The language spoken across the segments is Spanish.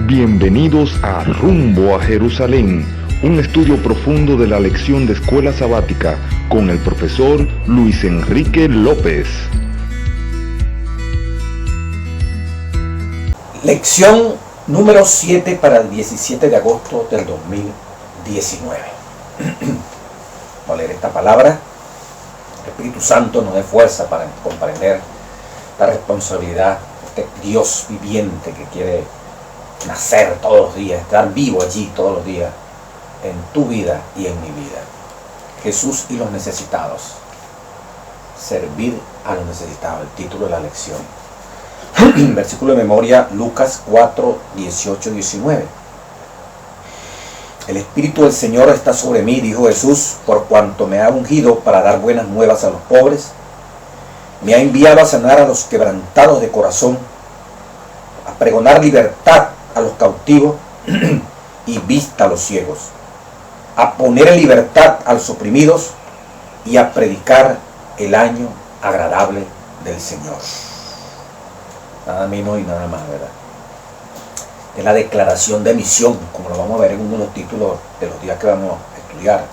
Bienvenidos a Rumbo a Jerusalén, un estudio profundo de la lección de escuela sabática con el profesor Luis Enrique López. Lección número 7 para el 17 de agosto del 2019. Vamos a leer esta palabra. El Espíritu Santo nos dé fuerza para comprender la responsabilidad de este Dios viviente que quiere nacer todos los días, estar vivo allí todos los días en tu vida y en mi vida. Jesús y los necesitados. Servir a los necesitados, el título de la lección. Versículo de memoria, Lucas 4, 18, 19. El Espíritu del Señor está sobre mí, dijo Jesús, por cuanto me ha ungido para dar buenas nuevas a los pobres. Me ha enviado a sanar a los quebrantados de corazón, a pregonar libertad a los cautivos y vista a los ciegos, a poner en libertad a los oprimidos y a predicar el año agradable del Señor. Nada menos y nada más, ¿verdad? Es la declaración de misión, como lo vamos a ver en uno de los títulos de los días que vamos a estudiar.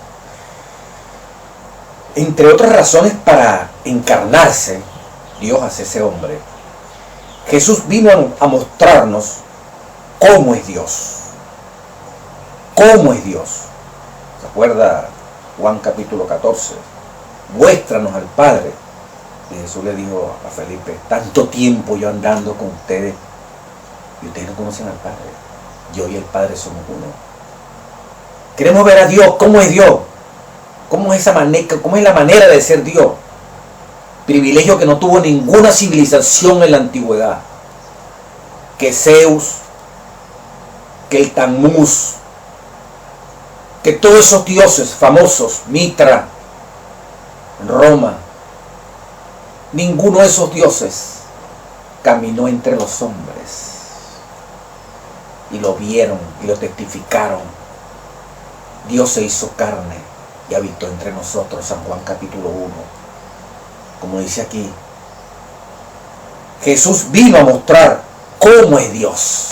Entre otras razones, para encarnarse, Dios hace ese hombre. Jesús vino a mostrarnos cómo es Dios. ¿Cómo es Dios? ¿Se acuerda Juan capítulo 14? Muéstranos al Padre. Y Jesús le dijo a Felipe, tanto tiempo yo andando con ustedes y ustedes no conocen al Padre. Yo y el Padre somos uno. Queremos ver a Dios. ¿Cómo es Dios? ¿Cómo es la manera de ser Dios? Privilegio que no tuvo ninguna civilización en la antigüedad. Que Zeus, que el Tammuz, que todos esos dioses famosos, Mitra, en Roma, ninguno de esos dioses caminó entre los hombres y lo vieron y lo testificaron. Dios se hizo carne y habitó entre nosotros, San Juan capítulo 1. Como dice aquí, Jesús vino a mostrar cómo es Dios.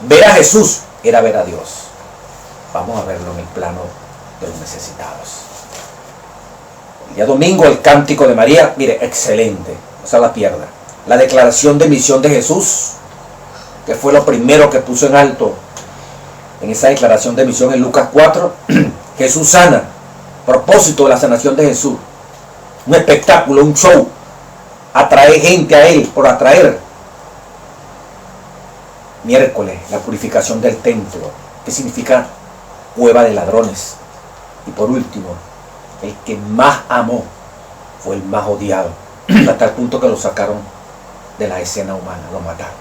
Ver a Jesús era ver a Dios. Vamos a verlo en el plano de los necesitados. El día domingo el cántico de María, mire, excelente, no se la pierda. La declaración de misión de Jesús, que fue lo primero que puso en alto en esa declaración de misión en Lucas 4. Jesús sana, propósito de la sanación de Jesús. Un espectáculo, un show, atrae gente a él por atraer. Miércoles, la purificación del templo, que significa cueva de ladrones. Y por último, el que más amó fue el más odiado, hasta el punto que lo sacaron de la escena humana, lo mataron.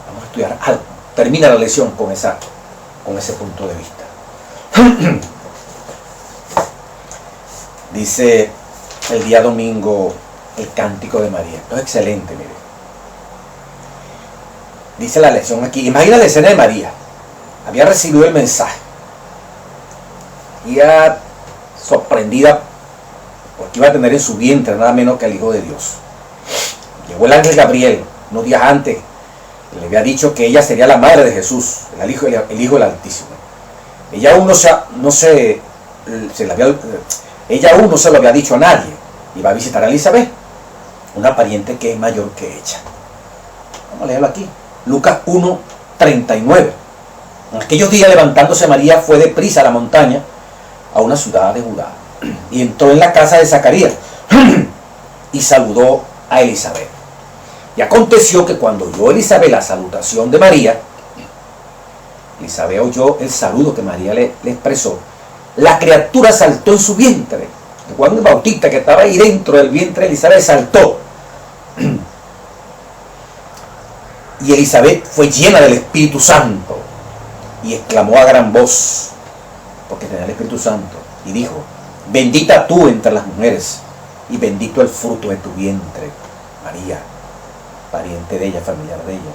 Vamos a estudiar algo. Termina la lección con ese punto de vista. Dice el día domingo el cántico de María. Esto es excelente, mire. Dice la lección aquí. Imagina la escena de María. Había recibido el mensaje. Y ya sorprendida porque iba a tener en su vientre nada menos que al Hijo de Dios. Llegó el ángel Gabriel unos días antes, le había dicho que ella sería la madre de Jesús, el Hijo del Altísimo. Ella aún no se lo había dicho a nadie. Iba a visitar a Elizabeth, una pariente que es mayor que ella. Vamos a leerlo aquí. Lucas 1, 39. En aquellos días, levantándose María, fue deprisa a la montaña, a una ciudad de Judá, y entró en la casa de Zacarías y saludó a Elizabeth. Y aconteció que cuando oyó Elizabeth la salutación de María, Elizabeth oyó el saludo que María le expresó, la criatura saltó en su vientre. Juan el Bautista, que estaba ahí dentro del vientre de Elizabeth, saltó. Y Elizabeth fue llena del Espíritu Santo y exclamó a gran voz, porque tenía el Espíritu Santo, y dijo, bendita tú entre las mujeres y bendito el fruto de tu vientre, María, pariente de ella, familiar de ella.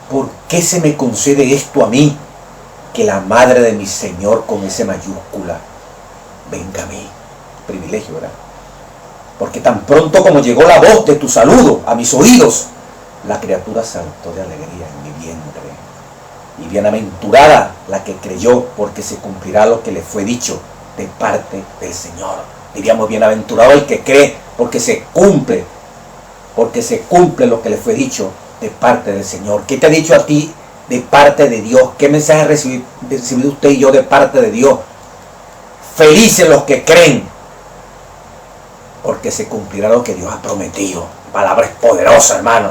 ¿Por qué se me concede esto a mí, que la madre de mi Señor con S mayúscula venga a mí? Privilegio, ¿verdad? Porque tan pronto como llegó la voz de tu saludo a mis oídos, la criatura saltó de alegría en mi vientre. Y bienaventurada la que creyó, porque se cumplirá lo que le fue dicho de parte del Señor. Diríamos, bienaventurado el que cree, porque se cumple lo que le fue dicho de parte del Señor. ¿Qué te ha dicho a ti de parte de Dios? ¿Qué mensaje ha recibido usted y yo de parte de Dios? Felices los que creen, porque se cumplirá lo que Dios ha prometido. Palabra es poderosa, hermano.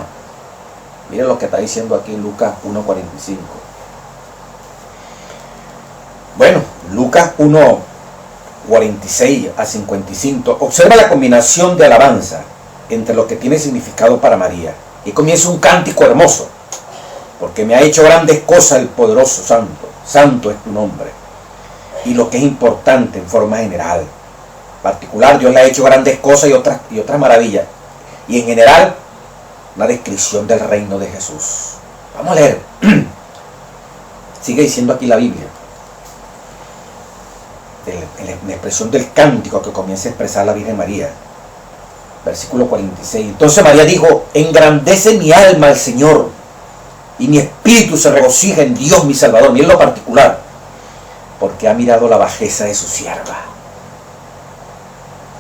Miren lo que está diciendo aquí Lucas 1:45. Bueno, Lucas 1:46 a 55. Observa la combinación de alabanza entre lo que tiene significado para María. Y comienza un cántico hermoso. Porque me ha hecho grandes cosas el poderoso santo. Santo es tu nombre. Y lo que es importante en forma general. Particular, Dios le ha hecho grandes cosas y otras maravillas. Y en general, una descripción del reino de Jesús. Vamos a leer. Sigue diciendo aquí la Biblia. En la expresión del cántico que comienza a expresar la Virgen María. Versículo 46. Entonces María dijo: engrandece mi alma al Señor, y mi espíritu se regocija en Dios mi Salvador. Miren lo particular, porque ha mirado la bajeza de su sierva.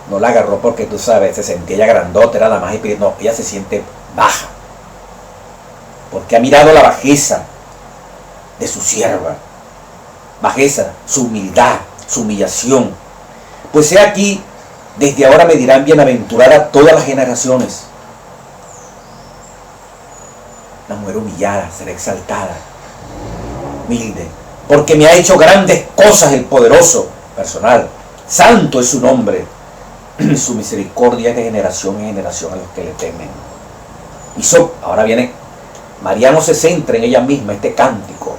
No la agarró porque, tú sabes, se sentía ella grandota, era la más espiritual. No, ella se siente baja, porque ha mirado la bajeza de su sierva. Bajeza, su humildad, su humillación. Pues he aquí, desde ahora me dirán bienaventurada todas las generaciones. La mujer humillada será exaltada, humilde, porque me ha hecho grandes cosas el poderoso. Personal, santo es su nombre, su misericordia es de generación en generación a los que le temen. Ahora viene, María no se centra en ella misma, este cántico,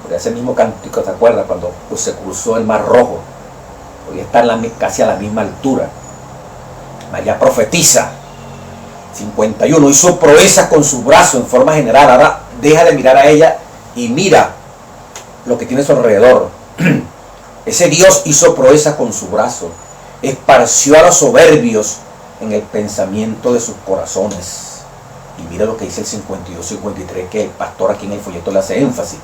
porque ese mismo cántico, ¿te acuerdas? Cuando se cruzó el Mar Rojo, hoy está casi a la misma altura. María profetiza. 51, hizo proezas con sus brazos en forma general. Ahora deja de mirar a ella y mira lo que tiene a su alrededor. Ese Dios hizo proezas con su brazo, esparció a los soberbios en el pensamiento de sus corazones. Y mira lo que dice el 52-53, que el pastor aquí en el folleto le hace énfasis.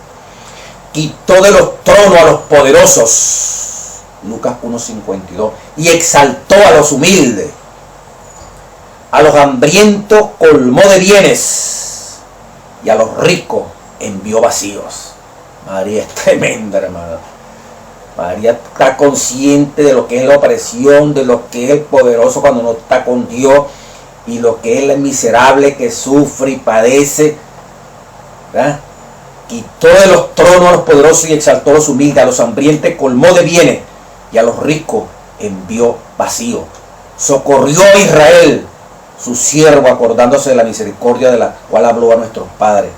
Quitó de los tronos a los poderosos, Lucas 1:52, y exaltó a los humildes. A los hambrientos colmó de bienes, y a los ricos envió vacíos. María es tremenda, hermano. María está consciente de lo que es la opresión, de lo que es el poderoso cuando no está con Dios, y lo que es el miserable que sufre y padece. ¿Verdad? Quitó de los tronos a los poderosos y exaltó a los humildes. A los hambrientos colmó de bienes, y a los ricos envió vacío. Socorrió a Israel, su siervo, acordándose de la misericordia de la cual habló a nuestros padres,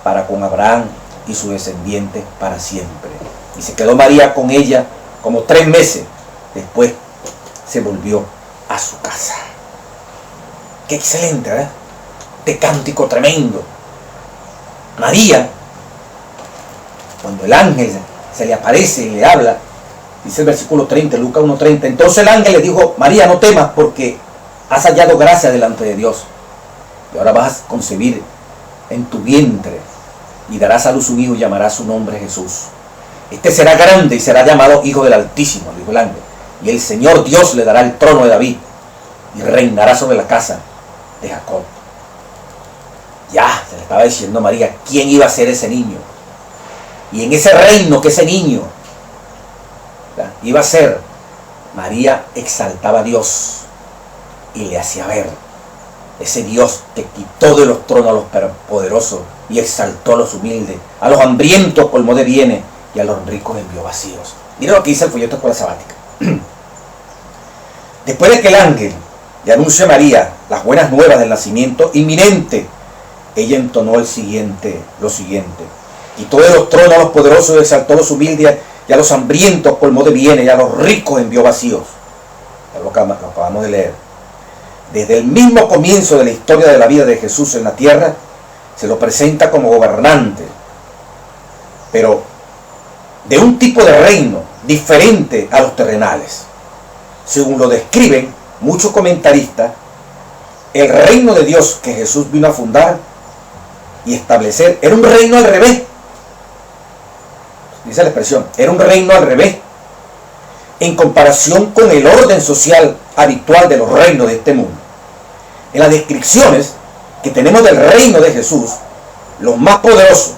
para con Abraham y sus descendientes para siempre. Y se quedó María con ella como 3 meses. Después se volvió a su casa. Qué excelente, ¿verdad? Este cántico tremendo. María, cuando el ángel se le aparece y le habla, dice el versículo 30, Lucas 1:30, entonces el ángel le dijo: María, no temas, porque has hallado gracia delante de Dios, y ahora vas a concebir en tu vientre, y darás a luz un hijo, y llamarás su nombre Jesús. Este será grande y será llamado Hijo del Altísimo, dijo el ángel, y el Señor Dios le dará el trono de David, y reinará sobre la casa de Jacob. Ya se le estaba diciendo a María quién iba a ser ese niño, y en ese reino que ese niño iba a ser, María exaltaba a Dios y le hacía ver ese Dios que quitó de los tronos a los poderosos y exaltó a los humildes. A los hambrientos colmó de bienes, y a los ricos envió vacíos. Mira lo que dice el folleto de Escuela Sabática. Después de que el ángel le anunció a María las buenas nuevas del nacimiento inminente, ella entonó lo siguiente: quitó de los tronos a los poderosos y exaltó a los humildes, y a los hambrientos colmó de bienes, y a los ricos envió vacíos. Es lo que acabamos de leer. Desde el mismo comienzo de la historia de la vida de Jesús en la tierra, se lo presenta como gobernante, pero de un tipo de reino diferente a los terrenales. Según lo describen muchos comentaristas, el reino de Dios que Jesús vino a fundar y establecer era un reino al revés. Dice la expresión, era un reino al revés, en comparación con el orden social habitual de los reinos de este mundo. En las descripciones que tenemos del reino de Jesús, los más poderosos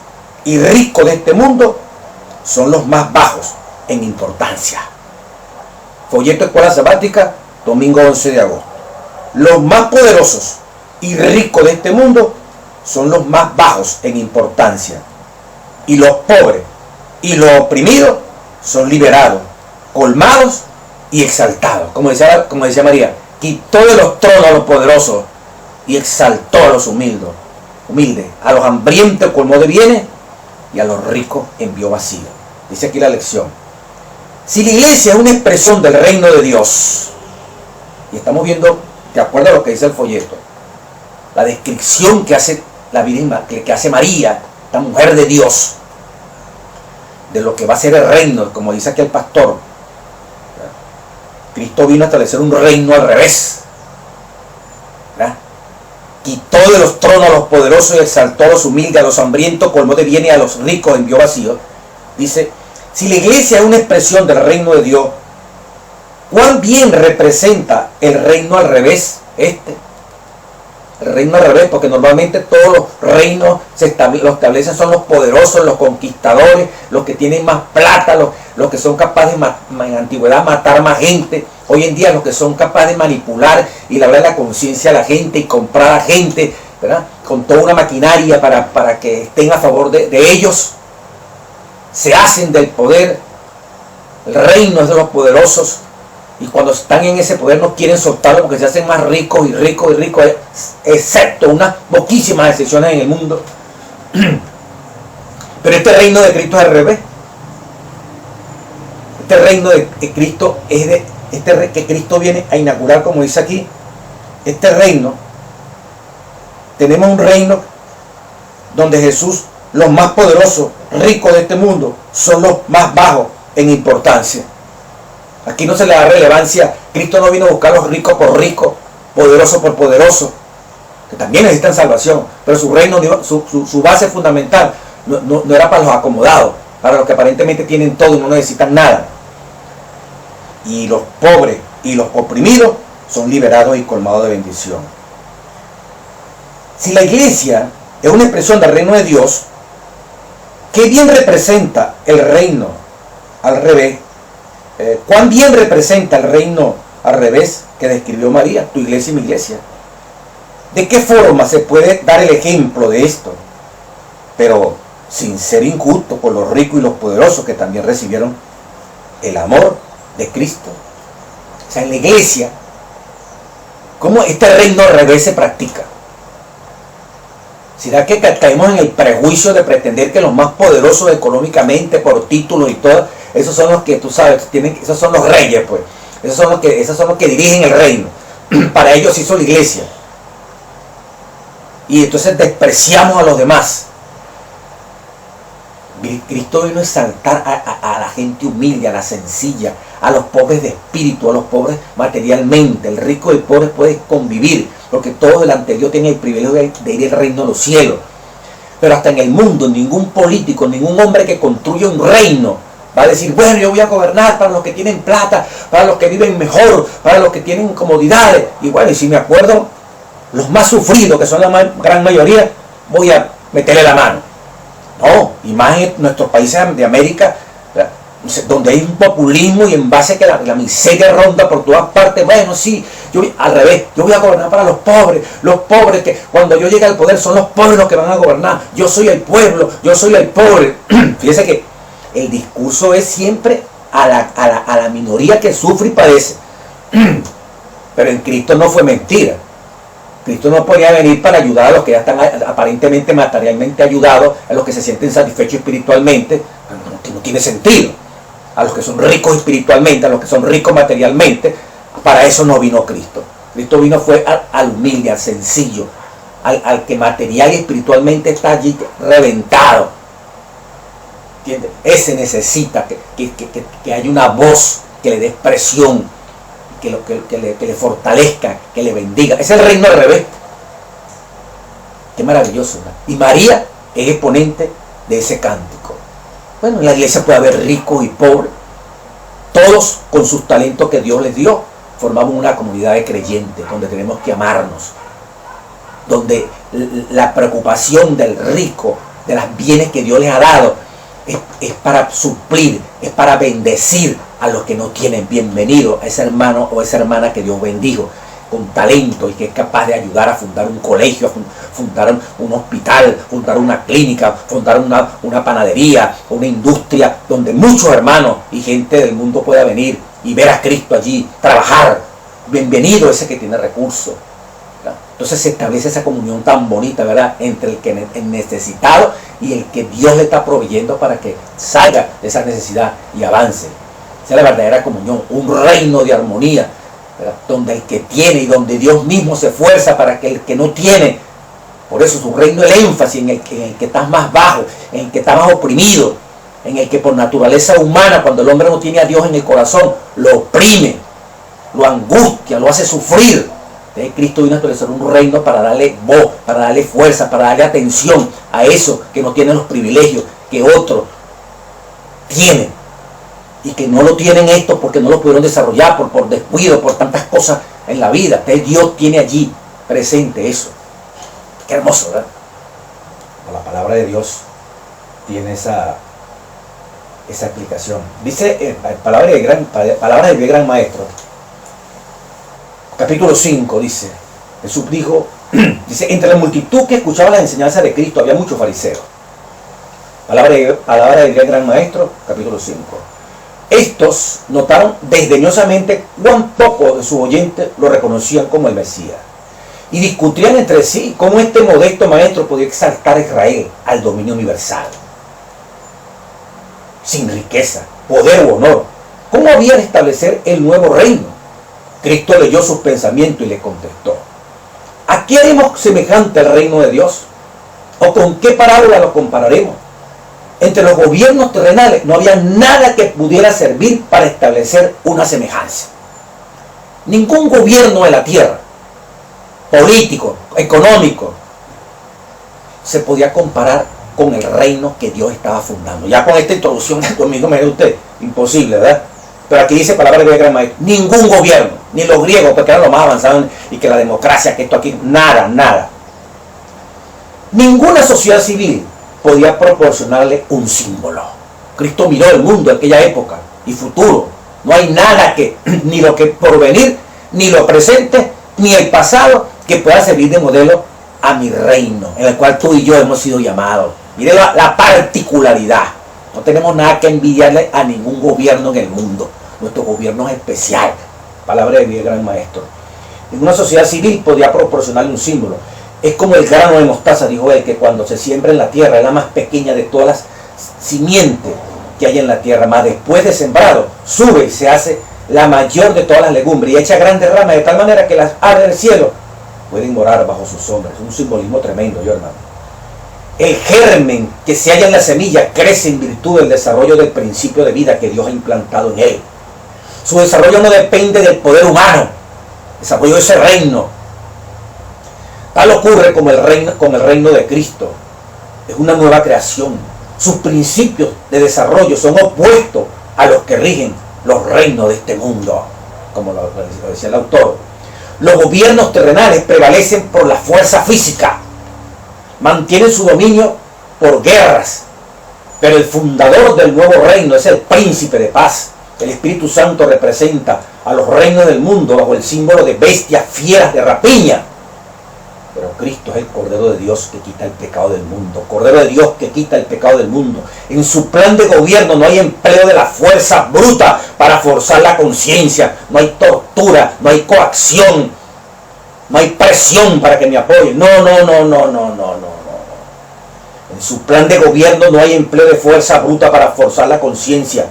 y ricos de este mundo son los más bajos en importancia. Folleto Escuela Sabática, domingo 11 de agosto. Los más poderosos y ricos de este mundo son los más bajos en importancia. Y los pobres y los oprimidos son liberados, colmados y exaltados. Como decía María, quitó de los tronos a los poderosos y exaltó a los humildes. A los hambrientos colmó de bienes y a los ricos envió vacío. Dice aquí la lección. Si la iglesia es una expresión del reino de Dios, y estamos viendo, de acuerdo a lo que dice el folleto, la descripción que hace la Virgen, que hace María, esta mujer de Dios, de lo que va a ser el reino, como dice aquí el pastor. Cristo vino a establecer un reino al revés, ¿verdad? Quitó de los tronos a los poderosos y exaltó a los humildes, a los hambrientos colmó de bienes y a los ricos envió vacíos. Dice, si la iglesia es una expresión del reino de Dios, ¿cuán bien representa el reino al revés este? El reino al revés, porque normalmente todos los reinos lo establecen son los poderosos, los conquistadores, los que tienen más plata, los que son capaces en la antigüedad matar más gente. Hoy en día los que son capaces de manipular y labrar la conciencia a la gente y comprar a gente, ¿verdad? Con toda una maquinaria para que estén a favor de ellos. Se hacen del poder. El reino es de los poderosos. Y cuando están en ese poder no quieren soltarlo porque se hacen más ricos y ricos y ricos, excepto unas poquísimas excepciones en el mundo. Pero este reino de Cristo es al revés. Este reino de Cristo es que Cristo viene a inaugurar, como dice aquí. Este reino, tenemos un reino donde Jesús, los más poderosos, ricos de este mundo, son los más bajos en importancia. Aquí no se le da relevancia. Cristo no vino a buscar a los ricos por ricos, poderosos por poderosos, que también necesitan salvación, pero su reino, su base fundamental no era para los acomodados, para los que aparentemente tienen todo y no necesitan nada. Y los pobres y los oprimidos son liberados y colmados de bendición. Si la iglesia es una expresión del reino de Dios, ¿qué bien representa el reino al revés? ¿Cuán bien representa el reino al revés que describió María, tu iglesia y mi iglesia? ¿De qué forma se puede dar el ejemplo de esto? Pero sin ser injusto por los ricos y los poderosos que también recibieron el amor de Cristo. O sea, en la iglesia, ¿cómo este reino al revés se practica? ¿Será que caemos en el prejuicio de pretender que los más poderosos económicamente, por títulos y todo, esos son los que tú sabes, esos son los reyes, pues? Esos son los que dirigen el reino. Para ellos hizo la iglesia. Y entonces despreciamos a los demás. Cristo vino a exaltar a la gente humilde, a la sencilla, a los pobres de espíritu, a los pobres materialmente. El rico y el pobre pueden convivir, porque todos delante de Dios tienen el privilegio de ir al reino de los cielos. Pero hasta en el mundo, ningún político, ningún hombre que construye un reino va a decir, bueno, yo voy a gobernar para los que tienen plata, para los que viven mejor, para los que tienen comodidades. Y bueno, y si me acuerdo, los más sufridos, que son la gran mayoría, voy a meterle la mano. No, y más en nuestros países de América, donde hay un populismo y en base a que la miseria ronda por todas partes. Bueno, sí, al revés, yo voy a gobernar para los pobres que cuando yo llegue al poder son los pobres los que van a gobernar. Yo soy el pueblo, yo soy el pobre. Fíjese que el discurso es siempre a la minoría que sufre y padece. Pero en Cristo no fue mentira. Cristo no podía venir para ayudar a los que ya están aparentemente materialmente ayudados, a los que se sienten satisfechos espiritualmente. No tiene sentido. A los que son ricos espiritualmente, a los que son ricos materialmente, para eso no vino Cristo. Cristo vino fue al humilde, al sencillo, al que material y espiritualmente está allí reventado. ¿Entiendes? Ese necesita que haya una voz que le dé expresión que le fortalezca, que le bendiga. Es el reino al revés. Qué maravilloso, ¿no? Y María es exponente de ese cántico. Bueno, en la iglesia puede haber ricos y pobres, todos con sus talentos que Dios les dio. Formamos una comunidad de creyentes donde tenemos que amarnos, donde la preocupación del rico, de los bienes que Dios les ha dado, es para suplir, es para bendecir a los que no tienen. Bienvenido a ese hermano o esa hermana que Dios bendijo con talento y que es capaz de ayudar a fundar un colegio, a fundar un hospital, fundar una clínica, fundar una panadería, una industria donde muchos hermanos y gente del mundo pueda venir y ver a Cristo allí, trabajar. Bienvenido ese que tiene recursos. Entonces se establece esa comunión tan bonita, ¿verdad?, entre el que es necesitado y el que Dios le está proveyendo para que salga de esa necesidad y avance. Esa es la verdadera comunión, un reino de armonía, ¿verdad?, donde el que tiene y donde Dios mismo se esfuerza para que el que no tiene. Por eso su reino, el énfasis en el que estás más bajo, en el que está más oprimido, en el que por naturaleza humana, cuando el hombre no tiene a Dios en el corazón, lo oprime, lo angustia, lo hace sufrir. Cristo vino a establecer un reino para darle voz, para darle fuerza, para darle atención a eso que no tienen los privilegios que otros tienen y que no lo tienen esto porque no lo pudieron desarrollar por descuido, por tantas cosas en la vida. Entonces Dios tiene allí presente eso. Qué hermoso, ¿verdad? La palabra de Dios tiene esa explicación. Dice palabra del gran maestro, capítulo 5, dice, Jesús dijo, dice, entre la multitud que escuchaba las enseñanzas de Cristo había muchos fariseos. Palabra del gran maestro, capítulo 5. Estos notaron desdeñosamente cuán poco de sus oyentes lo reconocían como el Mesías. Y discutían entre sí cómo este modesto maestro podía exaltar a Israel al dominio universal. Sin riqueza, poder u honor. ¿Cómo había de establecer el nuevo reino? Cristo leyó sus pensamientos y le contestó: ¿a qué haremos semejante al reino de Dios? ¿O con qué parábola lo compararemos? Entre los gobiernos terrenales no había nada que pudiera servir para establecer una semejanza. Ningún gobierno de la tierra, político, económico, se podía comparar con el reino que Dios estaba fundando. Ya con esta introducción del domingo, me dice usted, imposible, ¿verdad? Pero aquí dice palabra de gran maestro, ningún gobierno, ni los griegos, porque eran los más avanzados, y que la democracia, que esto aquí, nada. Ninguna sociedad civil podía proporcionarle un símbolo. Cristo miró el mundo de aquella época y futuro. No hay nada que, ni lo que por venir, ni lo presente, ni el pasado, que pueda servir de modelo a mi reino, en el cual tú y yo hemos sido llamados. Mire la particularidad. No tenemos nada que envidiarle a ningún gobierno en el mundo. Nuestro gobierno es especial. Palabra del gran maestro. Ninguna sociedad civil podía proporcionarle un símbolo. Es como el grano de mostaza, dijo él, que cuando se siembra en la tierra es la más pequeña de todas las simientes que hay en la tierra. Más después de sembrado, sube y se hace la mayor de todas las legumbres y echa grandes ramas de tal manera que las aves del cielo pueden morar bajo sus sombras. Es un simbolismo tremendo, yo hermano. El germen que se halla en la semilla crece en virtud del desarrollo del principio de vida que Dios ha implantado en él. Su desarrollo no depende del poder humano, desarrollo de ese reino. Tal ocurre con el reino de Cristo. Es una nueva creación. Sus principios de desarrollo son opuestos a los que rigen los reinos de este mundo, como lo decía el autor. Los gobiernos terrenales prevalecen por la fuerza física, mantienen su dominio por guerras, pero el fundador del nuevo reino es el príncipe de paz. El Espíritu Santo representa a los reinos del mundo bajo el símbolo de bestias fieras de rapiña. Pero Cristo es el Cordero de Dios que quita el pecado del mundo. Cordero de Dios que quita el pecado del mundo. En su plan de gobierno no hay empleo de la fuerza bruta para forzar la conciencia. No hay tortura, no hay coacción, no hay presión para que me apoyen. No. En su plan de gobierno no hay empleo de fuerza bruta para forzar la conciencia.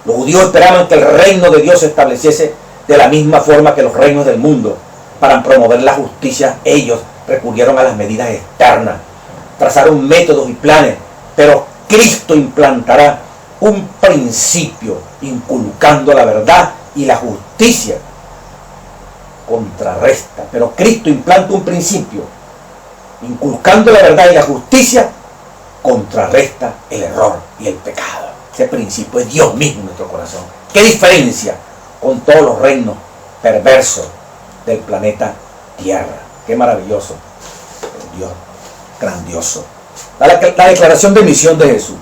Los judíos esperaban que el reino de Dios se estableciese de la misma forma que los reinos del mundo. Para promover la justicia, ellos recurrieron a las medidas externas, trazaron métodos y planes, pero Cristo implantará un principio inculcando la verdad y la justicia contrarresta. Pero Cristo implanta un principio, inculcando la verdad y la justicia, contrarresta el error y el pecado. Ese principio es Dios mismo en nuestro corazón. ¿Qué diferencia con todos los reinos perversos del planeta Tierra? Qué maravilloso, Dios grandioso. La declaración de misión de Jesús,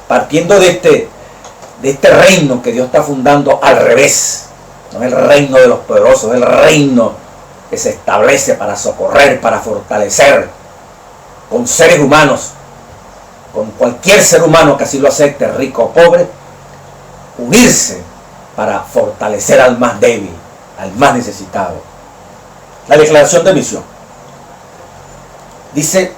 partiendo de este reino que Dios está fundando al revés. No es el reino de los poderosos, es el reino que se establece para socorrer, para fortalecer con seres humanos, con cualquier ser humano que así lo acepte, rico o pobre, unirse para fortalecer al más débil, al más necesitado. La declaración de misión dice,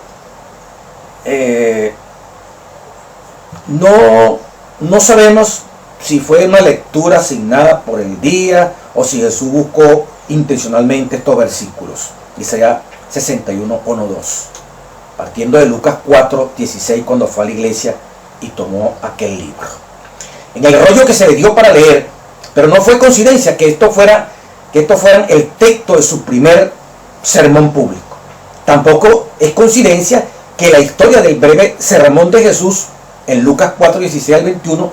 no sabemos si fue una lectura asignada por el día o si Jesús buscó intencionalmente estos versículos. Isaías 61, 1, 2. Partiendo de Lucas 4, 16, cuando fue a la iglesia y tomó aquel libro. En el rollo que se le dio para leer, pero no fue coincidencia que esto fuera el texto de su primer sermón público. Tampoco es coincidencia que la historia del breve sermón de Jesús en Lucas 4, 16 al 21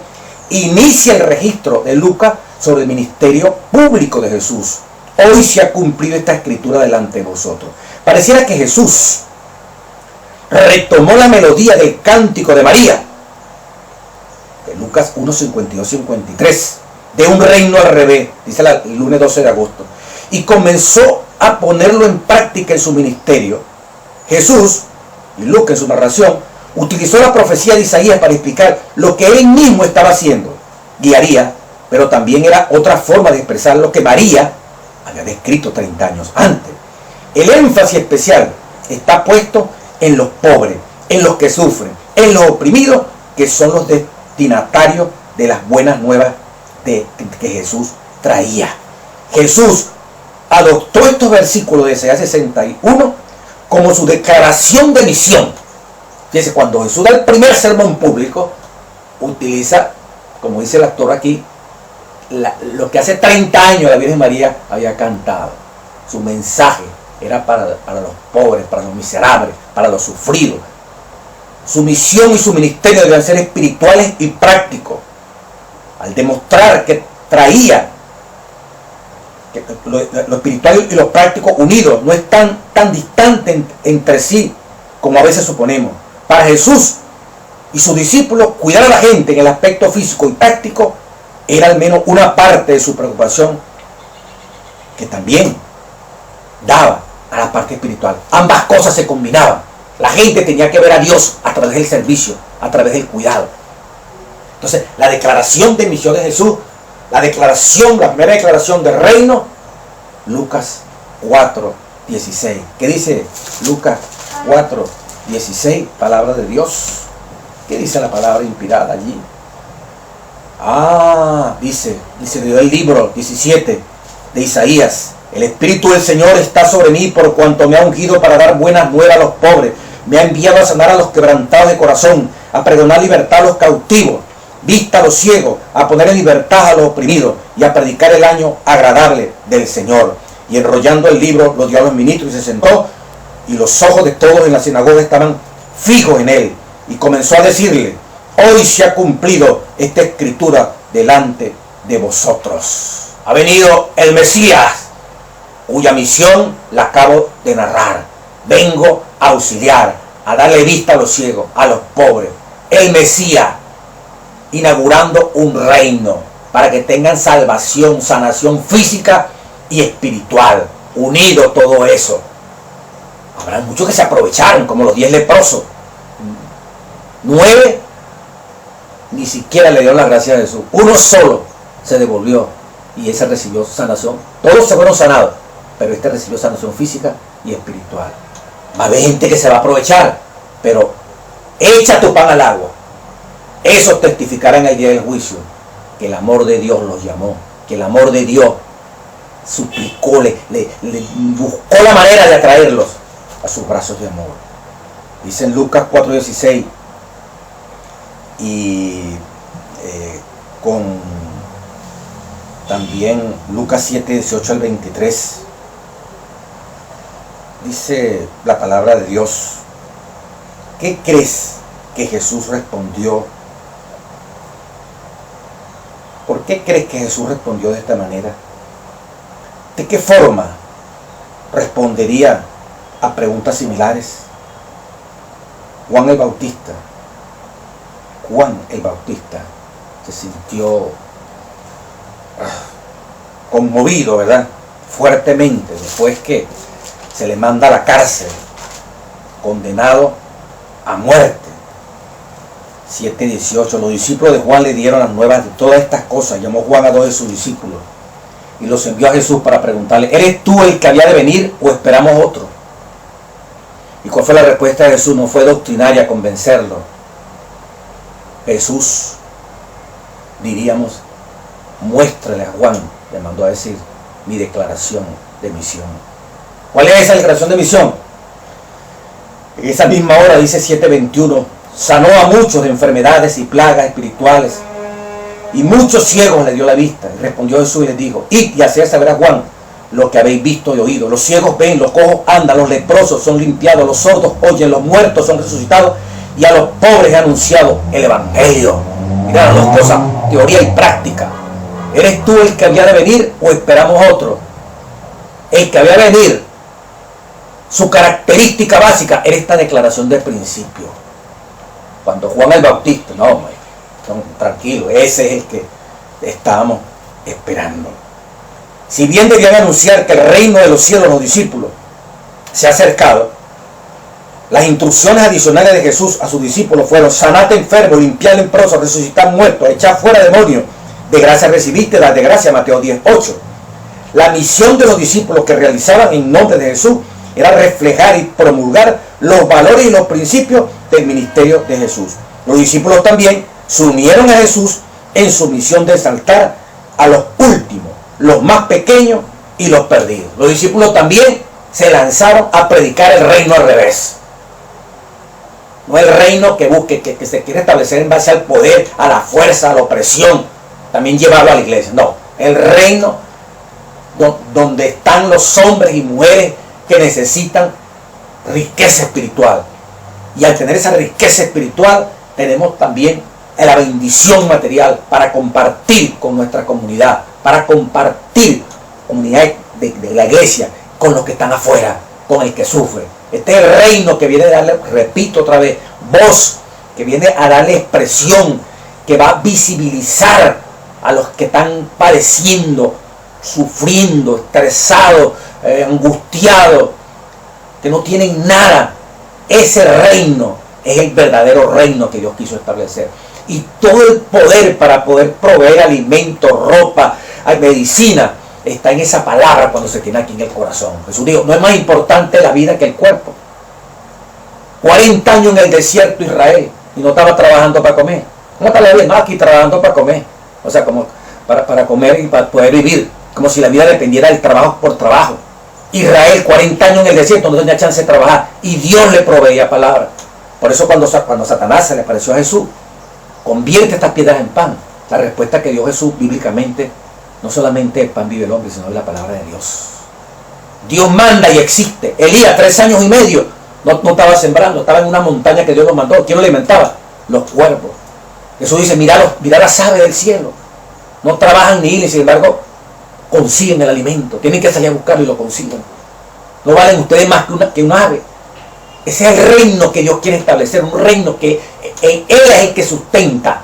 inicia el registro de Lucas sobre el ministerio público de Jesús. Hoy se ha cumplido esta escritura delante de vosotros. Pareciera que Jesús retomó la melodía del cántico de María, de Lucas 1, 52, 53, de un reino al revés, dice el lunes 12 de agosto, y comenzó a ponerlo en práctica en su ministerio. Jesús, y Lucas en su narración, utilizó la profecía de Isaías para explicar lo que él mismo estaba haciendo. Guiaría, pero también era otra forma de expresar lo que María había descrito 30 años antes. El énfasis especial está puesto en los pobres, en los que sufren, en los oprimidos, que son los destinatarios de las buenas nuevas que Jesús traía. Jesús adoptó estos versículos de Isaías 61 como su declaración de misión. Fíjense, cuando Jesús da el primer sermón público, utiliza, como dice el actor aquí, lo que hace 30 años la Virgen María había cantado. Su mensaje era para los pobres, para los miserables, para los sufridos. Su misión y su ministerio debían ser espirituales y prácticos. Al demostrar que traía que lo espiritual y lo práctico unidos, no están tan distantes entre sí como a veces suponemos. Para Jesús y sus discípulos, cuidar a la gente en el aspecto físico y práctico era al menos una parte de su preocupación, que también daba a la parte espiritual. Ambas cosas se combinaban. La gente tenía que ver a Dios a través del servicio, a través del cuidado. Entonces, la declaración de misión de Jesús, la primera declaración del reino, Lucas 4, 16. ¿Qué dice Lucas 4, 16? Palabra de Dios. ¿Qué dice la palabra inspirada allí? Dice el libro 17 de Isaías: el Espíritu del Señor está sobre mí, por cuanto me ha ungido para dar buenas nuevas a los pobres. Me ha enviado a sanar a los quebrantados de corazón, a pregonar libertad a los cautivos, vista a los ciegos, a poner en libertad a los oprimidos y a predicar el año agradable del Señor. Y enrollando el libro lo dio a los ministros y se sentó, y los ojos de todos en la sinagoga estaban fijos en él. Y comenzó a decirle: hoy se ha cumplido esta escritura delante de vosotros. Ha venido el Mesías, cuya misión la acabo de narrar. Vengo a auxiliar, a darle vista a los ciegos, a los pobres. El Mesías, inaugurando un reino para que tengan salvación, sanación física y espiritual. Unido todo eso. Habrá muchos que se aprovecharon, como los 10 leprosos. 9 ni siquiera le dieron las gracias a Jesús. Uno solo se devolvió y ese recibió sanación. Todos se fueron sanados, pero este recibió sanación física y espiritual. Va a haber gente que se va a aprovechar, pero echa tu pan al agua. Eso testificará en el día del juicio, que el amor de Dios los llamó, que el amor de Dios suplicó, le buscó la manera de atraerlos a sus brazos de amor. Dice en Lucas 4:16 y con también Lucas 7:18 al 23, dice la palabra de Dios. ¿Qué crees que Jesús respondió? ¿Por qué crees que Jesús respondió de esta manera? ¿De qué forma respondería a preguntas similares? Juan el Bautista se sintió conmovido, ¿verdad? Fuertemente, después que se le manda a la cárcel, condenado a muerte. 7:18. Los discípulos de Juan le dieron las nuevas de todas estas cosas. Llamó Juan a 2 de sus discípulos y los envió a Jesús para preguntarle: ¿eres tú el que había de venir o esperamos otro? ¿Y cuál fue la respuesta de Jesús? No fue doctrinaria convencerlo. Jesús, diríamos, muéstrale a Juan, le mandó a decir, mi declaración de misión. ¿Cuál es esa declaración de misión? En esa misma hora, dice 7:21, sanó a muchos de enfermedades y plagas espirituales, y muchos ciegos le dio la vista. Y respondió Jesús y les dijo: id y haced saber a Juan lo que habéis visto y oído. Los ciegos ven, los cojos andan, los leprosos son limpiados, los sordos oyen, los muertos son resucitados, y a los pobres he anunciado el evangelio. Mira las dos cosas, teoría y práctica. ¿Eres tú el que había de venir o esperamos otro? El que había de venir, su característica básica era esta declaración de principio. Cuando Juan el Bautista, no, tranquilo, ese es el que estábamos esperando. Si bien debían anunciar que el reino de los cielos, los discípulos, se ha acercado, las instrucciones adicionales de Jesús a sus discípulos fueron: sanad enfermos, limpiad leprosos, resucitad muertos, echad fuera demonios, de gracia recibiste, dad de gracia. Mateo 10:8. La misión de los discípulos que realizaban en nombre de Jesús era reflejar y promulgar los valores y los principios del ministerio de Jesús. Los discípulos también se unieron a Jesús en su misión de exaltar a los últimos, los más pequeños y los perdidos. Los discípulos también se lanzaron a predicar el reino al revés. No el reino que busque, que se quiere establecer en base al poder, a la fuerza, a la opresión, también llevarlo a la iglesia. No, el reino donde están los hombres y mujeres que necesitan riqueza espiritual. Y al tener esa riqueza espiritual, tenemos también la bendición material para compartir con nuestra comunidad, para compartir comunidad de la iglesia con los que están afuera, con el que sufre. Este es el reino que viene a darle, repito otra vez, voz, que viene a darle expresión, que va a visibilizar a los que están padeciendo, sufriendo, estresados, angustiados, que no tienen nada. Ese reino es el verdadero reino que Dios quiso establecer. Y todo el poder para poder proveer alimento, ropa, medicina, está en esa palabra cuando se tiene aquí en el corazón. Jesús dijo: no es más importante la vida que el cuerpo. 40 años en el desierto Israel y no estaba trabajando para comer. ¿Cómo está la vida? No, aquí trabajando para comer. O sea, como para comer y para poder vivir. Como si la vida dependiera del trabajo por trabajo. Israel 40 años en el desierto no tenía chance de trabajar y Dios le proveía palabra. Por eso cuando Satanás se le apareció a Jesús: convierte estas piedras en pan. La respuesta que dio Jesús bíblicamente: no solamente el pan vive el hombre, sino la palabra de Dios. Dios manda y existe. Elías 3 años y medio no estaba sembrando, estaba en una montaña que Dios lo mandó. ¿Quién lo alimentaba? Los cuervos. Jesús dice: mira las aves del cielo, no trabajan ni hilan, sin embargo consiguen el alimento. Tienen que salir a buscarlo y lo consiguen. No valen ustedes más que un ave. Ese es el reino que Dios quiere establecer, un reino que Él es el que sustenta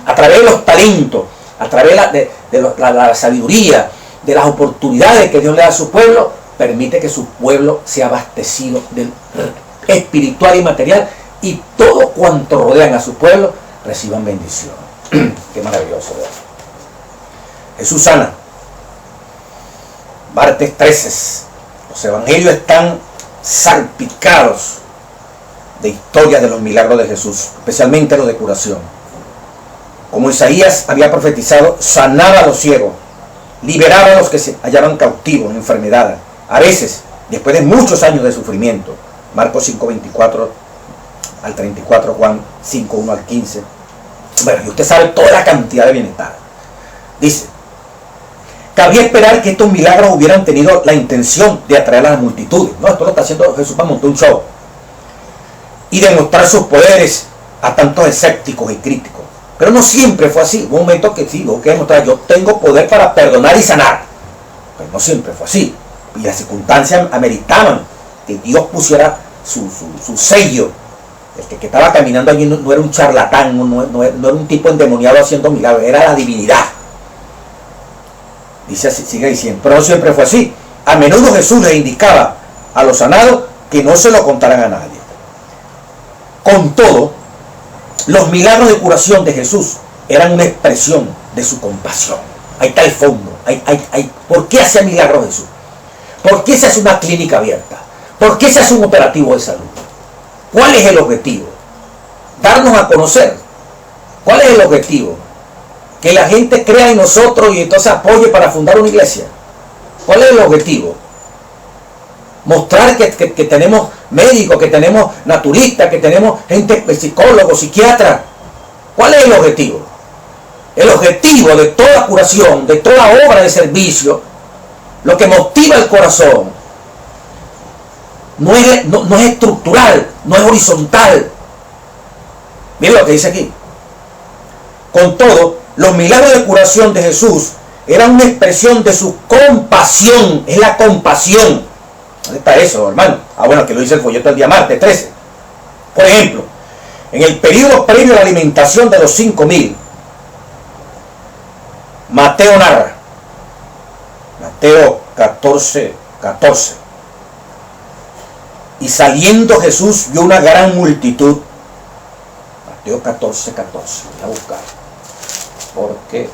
a través de los talentos, a través de la sabiduría, de las oportunidades que Dios le da a su pueblo. Permite que su pueblo sea abastecido del espiritual y material, y todo cuanto rodean a su pueblo reciban bendición. Qué maravilloso, ¿verdad? Jesús sana. Martes 13. Los evangelios están salpicados de historias de los milagros de Jesús, especialmente los de curación. Como Isaías había profetizado, sanaba a los ciegos, liberaba a los que se hallaban cautivos en enfermedades, a veces después de muchos años de sufrimiento. Marcos 5:24 al 34, Juan 5:1 al 15. Bueno, y usted sabe toda la cantidad de bienestar. Dice: cabría esperar que estos milagros hubieran tenido la intención de atraer a las multitudes. No, esto lo está haciendo Jesús para montar un show y demostrar sus poderes a tantos escépticos y críticos. Pero no siempre fue así. Hubo un momento que sí, hubo que demostrar: yo tengo poder para perdonar y sanar. Pero no siempre fue así. Y las circunstancias ameritaban que Dios pusiera su sello. El que estaba caminando allí no era un charlatán, no era un tipo endemoniado haciendo milagros, era la divinidad. Dice así, sigue diciendo, pero no siempre fue así. A menudo Jesús les indicaba a los sanados que no se lo contaran a nadie. Con todo, los milagros de curación de Jesús eran una expresión de su compasión. Ahí está el fondo. ¿Por qué hace milagros Jesús? ¿Por qué se hace una clínica abierta? ¿Por qué se hace un operativo de salud? ¿Cuál es el objetivo? Darnos a conocer. ¿Cuál es el objetivo? Que la gente crea en nosotros y entonces apoye para fundar una iglesia. ¿Cuál es el objetivo? Mostrar que tenemos médicos, que tenemos naturistas, que tenemos gente, psicólogos, psiquiatras. ¿Cuál es el objetivo? El objetivo de toda curación, de toda obra de servicio, lo que motiva el corazón, no es estructural, no es horizontal. Miren lo que dice aquí. Con todo, los milagros de curación de Jesús eran una expresión de su compasión. Es la compasión. ¿Dónde está eso, hermano? Bueno, que lo dice el folleto el día martes 13. Por ejemplo, en el periodo previo a la alimentación de los 5,000, Mateo narra, Mateo 14:14. Y saliendo Jesús vio una gran multitud. Mateo 14:14. Voy a buscar. Porque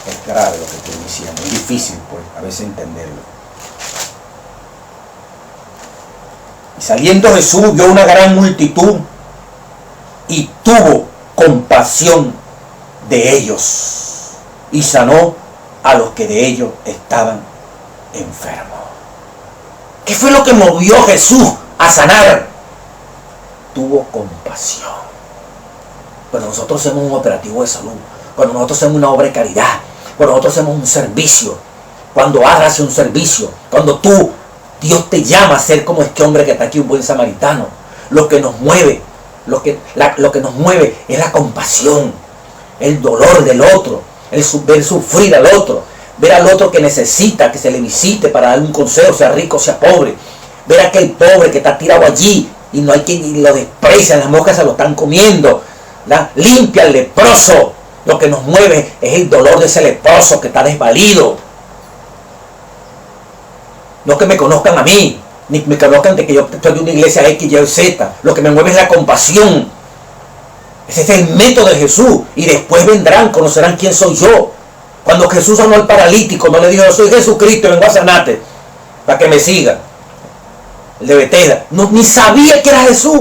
es grave lo que estoy diciendo. Es difícil, pues, a veces entenderlo. Y saliendo Jesús vio una gran multitud y tuvo compasión de ellos y sanó a los que de ellos estaban enfermos. ¿Qué fue lo que movió a Jesús a sanar? Tuvo compasión. Cuando nosotros hacemos un operativo de salud, cuando nosotros hacemos una obra de caridad, cuando nosotros hacemos un servicio, cuando hagas un servicio, cuando Dios te llama a ser como este hombre que está aquí, un buen samaritano, lo que nos mueve, lo que nos mueve es la compasión, el dolor del otro, ver sufrir al otro, ver al otro que necesita que se le visite para darle un consejo, sea rico, sea pobre, ver a aquel pobre que está tirado allí y no hay quien lo desprecia, las moscas se lo están comiendo, ¿verdad? Limpia al leproso. Lo que nos mueve es el dolor de ese leproso que está desvalido. No que me conozcan a mí, ni me conozcan de que yo estoy de una iglesia X, Y o Z. Lo que me mueve es la compasión. Ese es el método de Jesús. Y después vendrán, conocerán quién soy yo. Cuando Jesús sanó al paralítico, no le dijo: yo soy Jesucristo, vengo a sanarte para que me siga. El de Betesda, ni sabía que era Jesús.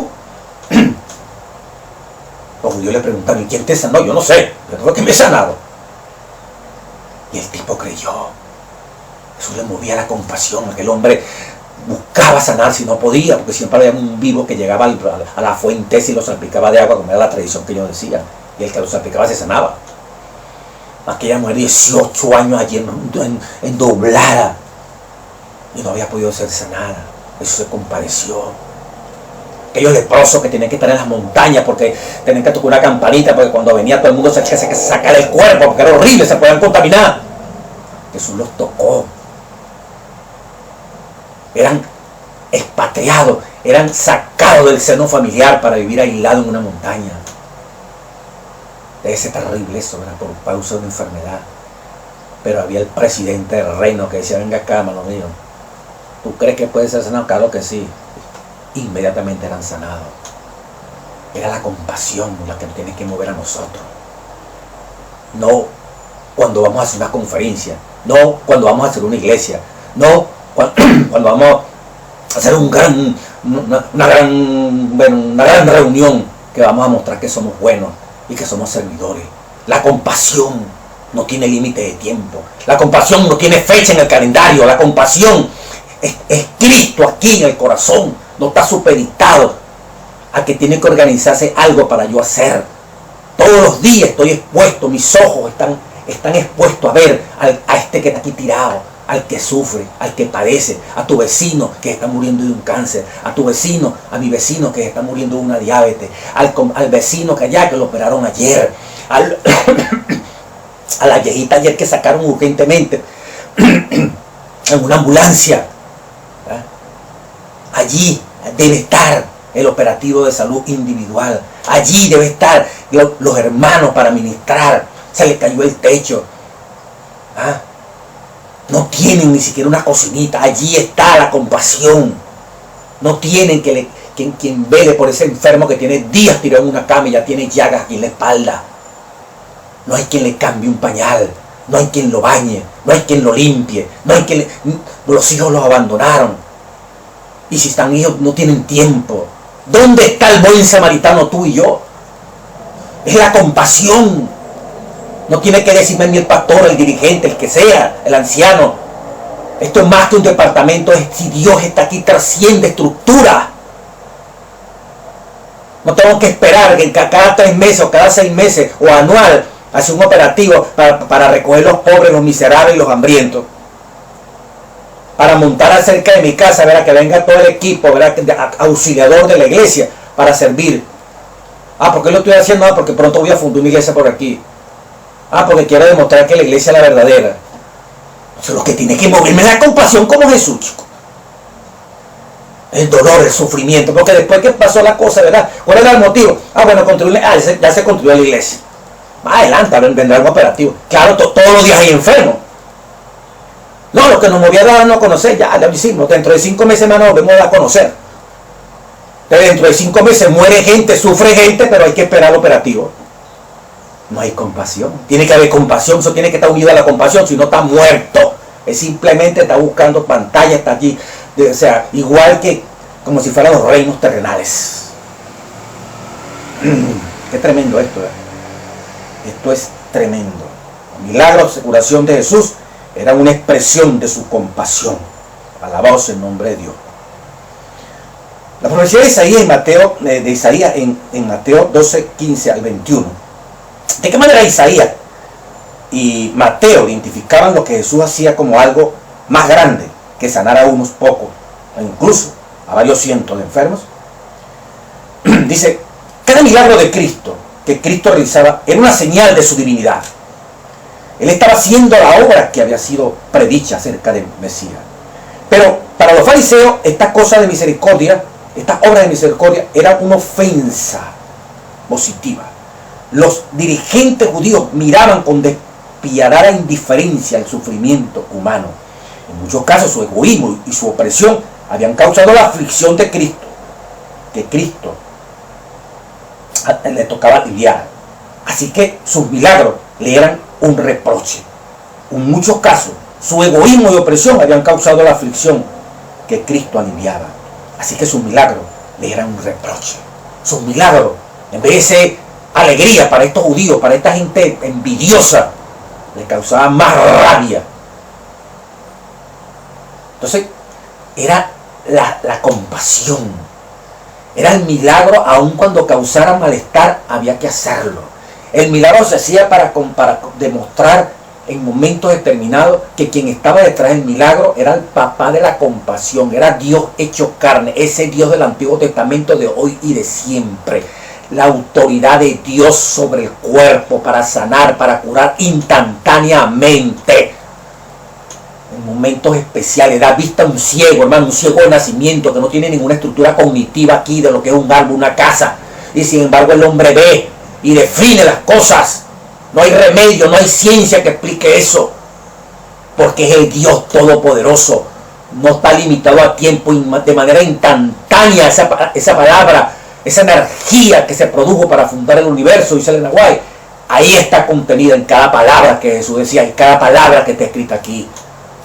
Los judíos le preguntaron: ¿y quién te sanó? Yo no sé, pero fue que me he sanado. Y el tipo creyó. Jesús le movía la compasión. Aquel hombre buscaba sanar si no podía, porque siempre había un vivo que llegaba a la fuente y lo salpicaba de agua, como era la tradición que ellos decían, y el que lo salpicaba se sanaba. Aquella mujer, 18 años allí endoblada, y no había podido ser sanada. Jesús se compadeció. Aquellos leprosos que tenían que estar en las montañas porque tenían que tocar una campanita, porque cuando venía todo el mundo se hacía sacar el cuerpo porque era horrible, se podían contaminar. Jesús los tocó. Eran expatriados, eran sacados del seno familiar para vivir aislados en una montaña. Debe ser terrible eso, ¿verdad? Por causa de una enfermedad. Pero había el presidente del reino que decía: venga acá, mano mío, ¿tú crees que puede ser sanado? Claro que sí. Inmediatamente eran sanados. Era la compasión la que nos tiene que mover a nosotros. No cuando vamos a hacer una conferencia, no cuando vamos a hacer una iglesia, no cuando vamos a hacer una gran reunión, que vamos a mostrar que somos buenos y que somos servidores. La compasión no tiene límite de tiempo. La compasión no tiene fecha en el calendario. La compasión es Cristo aquí en el corazón. No está supeditado a que tiene que organizarse algo para yo hacer. Todos los días estoy expuesto, mis ojos están están expuestos a ver a este que está aquí tirado, al que sufre, al que padece, a tu vecino que está muriendo de un cáncer, a tu vecino, a mi vecino que está muriendo de una diabetes, al vecino que allá que lo operaron ayer, a la viejita ayer que sacaron urgentemente en una ambulancia. Allí debe estar el operativo de salud individual. Allí debe estar los hermanos para ministrar. Se le cayó el techo. No tienen ni siquiera una cocinita. Allí está la compasión. No tienen quien vele por ese enfermo que tiene días tirado en una cama y ya tiene llagas aquí en la espalda. No hay quien le cambie un pañal. No hay quien lo bañe. No hay quien lo limpie. No hay quien los hijos los abandonaron. Y si están hijos no tienen tiempo. ¿Dónde está el buen samaritano, tú y yo? Es la compasión. No tiene que decirme ni el pastor, el dirigente, el que sea, el anciano. Esto es más que un departamento. Si Dios está aquí, trasciende estructura. No tengo que esperar que cada 3 meses o cada 6 meses o anual hace un operativo para recoger los pobres, los miserables y los hambrientos. Para montar acerca de mi casa, verá, que venga todo el equipo, verá, auxiliador de la iglesia para servir. ¿Por qué lo estoy haciendo? Porque pronto voy a fundar una iglesia por aquí. Porque quiero demostrar que la iglesia es la verdadera. Entonces lo que tiene que moverme es la compasión como Jesús, chico. El dolor, el sufrimiento, porque después que pasó la cosa, ¿verdad? ¿Cuál era el motivo? Bueno, ya se construyó la iglesia. Más adelante vendrá algo operativo. Claro, todos los días hay enfermos. No, lo que nos movía a darnos a conocer, ya lo hicimos. Dentro de 5 meses más nos volvemos a conocer. Pero dentro de 5 meses muere gente, sufre gente, pero hay que esperar el operativo. No hay compasión. Tiene que haber compasión, eso tiene que estar unido a la compasión, si no está muerto. Es simplemente está buscando pantalla, está allí. O sea, igual que como si fueran los reinos terrenales. Qué tremendo esto, ¿eh? Esto es tremendo. Milagros de curación de Jesús era una expresión de su compasión. Alabado sea el nombre de Dios. La profecía de Isaías en Mateo 12, 15 al 21. ¿De qué manera Isaías y Mateo identificaban lo que Jesús hacía como algo más grande que sanar a unos pocos, o incluso a varios cientos de enfermos? Dice, cada milagro de Cristo que Cristo realizaba era una señal de su divinidad. Él estaba haciendo la obra que había sido predicha acerca del Mesías. Pero para los fariseos, esta cosa de misericordia, esta obra de misericordia, era una ofensa positiva. Los dirigentes judíos miraban con despiadada indiferencia el sufrimiento humano. En muchos casos su egoísmo y su opresión habían causado la aflicción de Cristo, que Cristo le tocaba lidiar. Así que sus milagros le eran un reproche. En muchos casos su egoísmo y opresión habían causado la aflicción que Cristo aliviaba. Así que sus milagros le eran un reproche. Sus milagros, en vez de ser alegría para estos judíos, para esta gente envidiosa, le causaban más rabia. Entonces era la compasión, era el milagro. Aun cuando causara malestar había que hacerlo. El milagro se hacía para demostrar en momentos determinados que quien estaba detrás del milagro era el papá de la compasión, era Dios hecho carne, ese Dios del Antiguo Testamento de hoy y de siempre. La autoridad de Dios sobre el cuerpo para sanar, para curar instantáneamente. En momentos especiales, da vista a un ciego, hermano, un ciego de nacimiento que no tiene ninguna estructura cognitiva aquí de lo que es un árbol, una casa. Y sin embargo el hombre ve y define las cosas. No hay remedio, no hay ciencia que explique eso. Porque es el Dios Todopoderoso. No está limitado a tiempo, de manera instantánea esa palabra, esa energía que se produjo para fundar el universo, dice el Nahuay, ahí está contenida en cada palabra que Jesús decía, en cada palabra que está escrita aquí.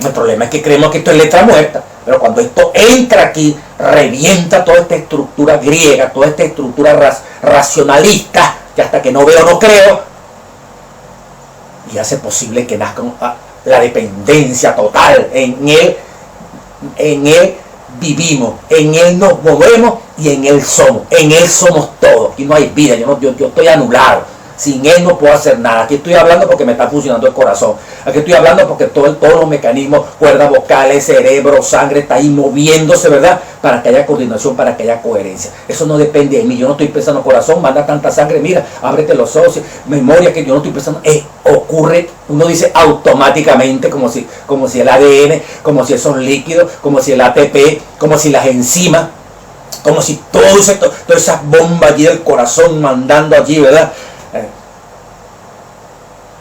El problema es que creemos que esto es letra muerta, pero cuando esto entra aquí, revienta toda esta estructura griega, toda esta estructura racionalista, que hasta que no veo no creo, y hace posible que nazca la dependencia total. En Él vivimos, en Él nos movemos y en Él somos todo. Aquí no hay vida, yo estoy anulado. Sin Él no puedo hacer nada. Aquí estoy hablando porque me está funcionando el corazón. Aquí estoy hablando porque todos los mecanismos, cuerdas vocales, cerebro, sangre, está ahí moviéndose, ¿verdad? Para que haya coordinación, para que haya coherencia. Eso no depende de mí. Yo no estoy pensando, corazón, manda tanta sangre, mira, ábrete los ojos, memoria, que yo no estoy pensando. Ocurre, uno dice automáticamente, como si el ADN, como si esos líquidos, como si el ATP, como si las enzimas, como si todas esas bombas allí del corazón mandando allí, ¿verdad?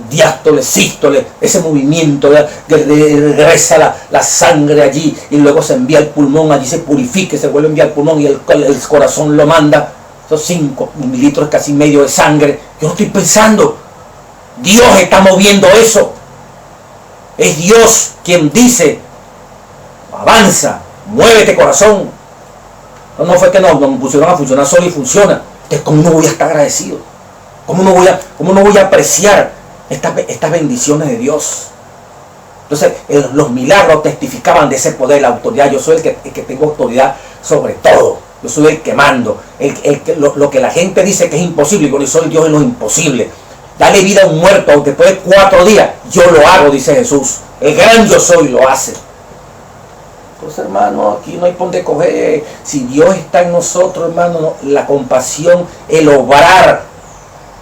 Diástole, sístole, ese movimiento, ¿verdad? Que regresa la sangre allí y luego se envía al pulmón, allí se purifica, se vuelve a enviar al pulmón y el corazón lo manda. Esos 5 mililitros, casi medio de sangre. Yo no estoy pensando. Dios está moviendo eso. Es Dios quien dice, avanza, muévete, corazón. No fue que nos pusieron a funcionar solo y funciona. Entonces, ¿cómo no voy a estar agradecido? ¿Cómo no voy a apreciar estas bendiciones de Dios? Entonces, los milagros testificaban de ese poder, la autoridad. Yo soy el que tengo autoridad sobre todo. Yo soy el que mando. Lo que la gente dice que es imposible, yo soy Dios en lo imposible. Dale vida a un muerto, después de 4 días, yo lo hago, dice Jesús. El gran yo soy lo hace. Entonces, hermano, aquí no hay por dónde coger. Si Dios está en nosotros, hermano, la compasión, el obrar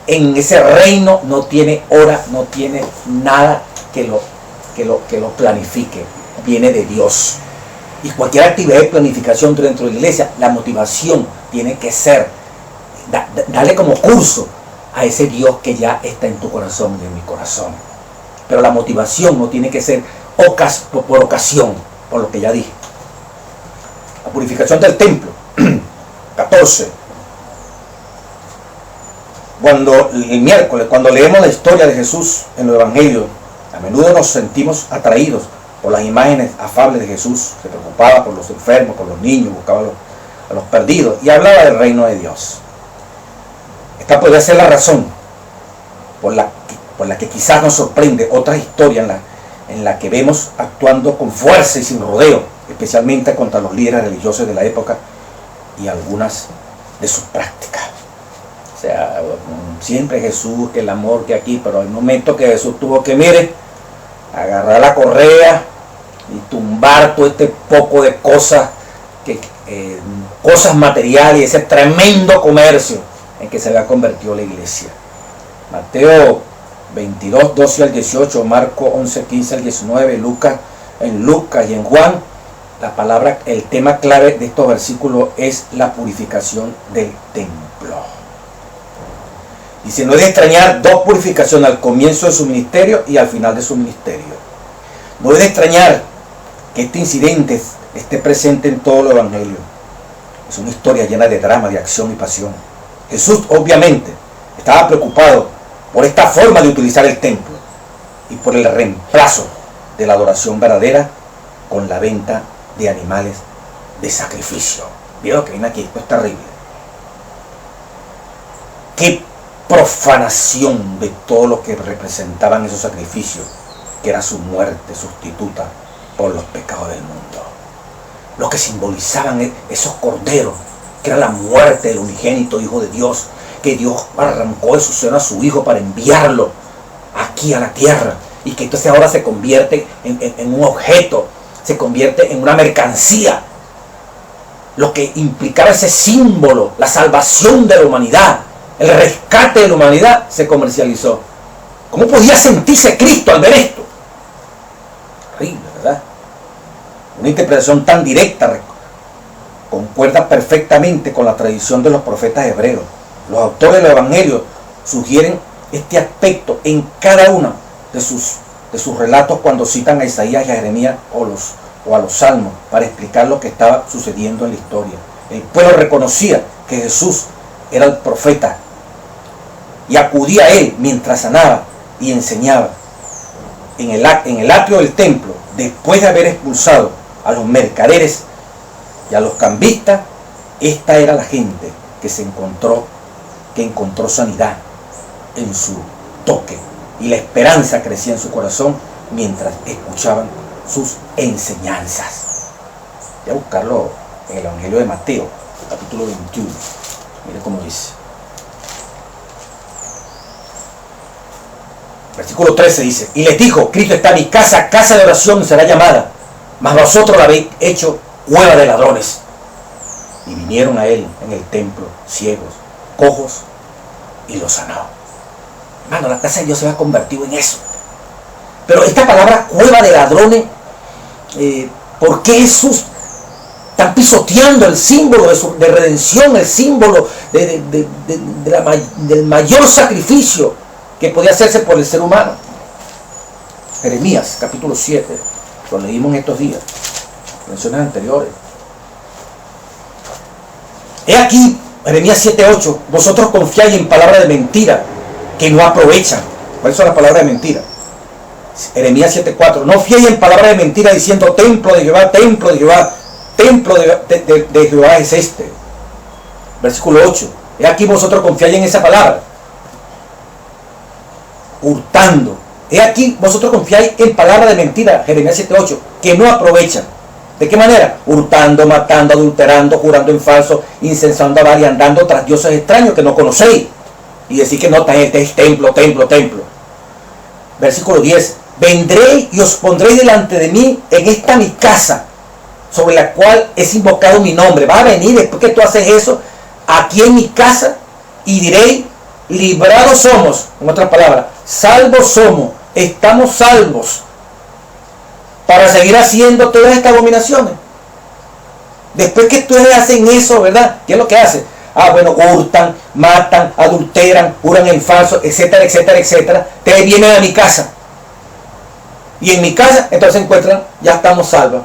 en ese reino no tiene hora, no tiene nada que lo planifique. Viene de Dios. Y cualquier actividad de planificación dentro de la iglesia, la motivación tiene que ser, darle como curso a ese Dios que ya está en tu corazón y en mi corazón. Pero la motivación no tiene que ser por ocasión, por lo que ya dije. La purificación del templo. 14. El miércoles, cuando leemos la historia de Jesús en los evangelios, a menudo nos sentimos atraídos por las imágenes afables de Jesús. Se preocupaba por los enfermos, por los niños, buscaba a los perdidos y hablaba del reino de Dios. Esta podría ser la razón por la que quizás nos sorprende otra historia en la que vemos actuando con fuerza y sin rodeo, especialmente contra los líderes religiosos de la época y algunas de sus prácticas. O sea, siempre Jesús, que el amor que aquí, pero hay momentos que Jesús tuvo que, mire, agarrar la correa y tumbar todo este poco de cosas, cosas materiales, ese tremendo comercio en que se había convertido la iglesia. Mateo 22, 12 al 18, Marcos 11, 15 al 19, en Lucas y en Juan, el tema clave de estos versículos es la purificación del templo. Dice, no es de extrañar 2 purificaciones al comienzo de su ministerio y al final de su ministerio. No es de extrañar que este incidente esté presente en todo el evangelio. Es una historia llena de drama, de acción y pasión. Jesús obviamente estaba preocupado por esta forma de utilizar el templo y por el reemplazo de la adoración verdadera con la venta de animales de sacrificio. ¿Vieron que viene aquí? Esto es terrible. Qué profanación de todo lo que representaban esos sacrificios, que era su muerte sustituta por los pecados del mundo. Lo que simbolizaban esos corderos, que era la muerte del unigénito Hijo de Dios, que Dios arrancó de su seno a su Hijo para enviarlo aquí a la tierra, y que entonces ahora se convierte en un objeto, se convierte en una mercancía. Lo que implicaba ese símbolo, la salvación de la humanidad, el rescate de la humanidad, se comercializó. ¿Cómo podía sentirse Cristo al ver esto? Horrible, ¿verdad? Una interpretación tan directa concuerda perfectamente con la tradición de los profetas hebreos. Los autores del Evangelio sugieren este aspecto en cada uno de sus relatos cuando citan a Isaías y a Jeremías o a los Salmos para explicar lo que estaba sucediendo en la historia. El pueblo reconocía que Jesús era el profeta y acudía a él mientras sanaba y enseñaba. En el atrio del templo, después de haber expulsado a los mercaderes y a los cambistas, esta era la gente que encontró sanidad en su toque, y la esperanza crecía en su corazón mientras escuchaban sus enseñanzas. Voy a buscarlo en el Evangelio de Mateo, capítulo 21. Mire cómo dice. Versículo 13 dice, y les dijo, Cristo está, mi casa, casa de oración será llamada, mas vosotros la habéis hecho cueva de ladrones. Y vinieron a él en el templo ciegos, cojos, y los sanó. Hermano, la casa de Dios se ha convertido en eso. Pero esta palabra cueva de ladrones, ¿por qué Jesús está pisoteando el símbolo de redención, el símbolo del mayor sacrificio que podía hacerse por el ser humano? Jeremías capítulo 7, lo leímos en estos días, menciones anteriores. He aquí, Jeremías 7:8, vosotros confiáis en palabras de mentira que no aprovechan. ¿Cuáles son las palabras de mentira? Jeremías 7:4, no fiéis en palabras de mentira diciendo templo de Jehová, templo de Jehová, templo de Jehová es este. Versículo 8, he aquí vosotros confiáis en esa palabra, hurtando. He aquí vosotros confiáis en palabras de mentira, Jeremías 7:8, que no aprovechan. ¿De qué manera? Hurtando, matando, adulterando, jurando en falso, incensando a varios, andando tras dioses extraños que no conocéis. Y decir que no, este es templo, templo, templo. Versículo 10. Vendré y os pondré delante de mí en esta mi casa, sobre la cual es invocado mi nombre. Va a venir después que tú haces eso, aquí en mi casa, y diréis, librados somos, en otras palabras, salvos somos, estamos salvos, para seguir haciendo todas estas abominaciones. Después que ustedes hacen eso, ¿verdad? ¿Qué es lo que hacen? Bueno, hurtan, matan, adulteran, juran en falso, etcétera, etcétera, etcétera. Ustedes vienen a mi casa. Y en mi casa, entonces se encuentran, ya estamos salvos.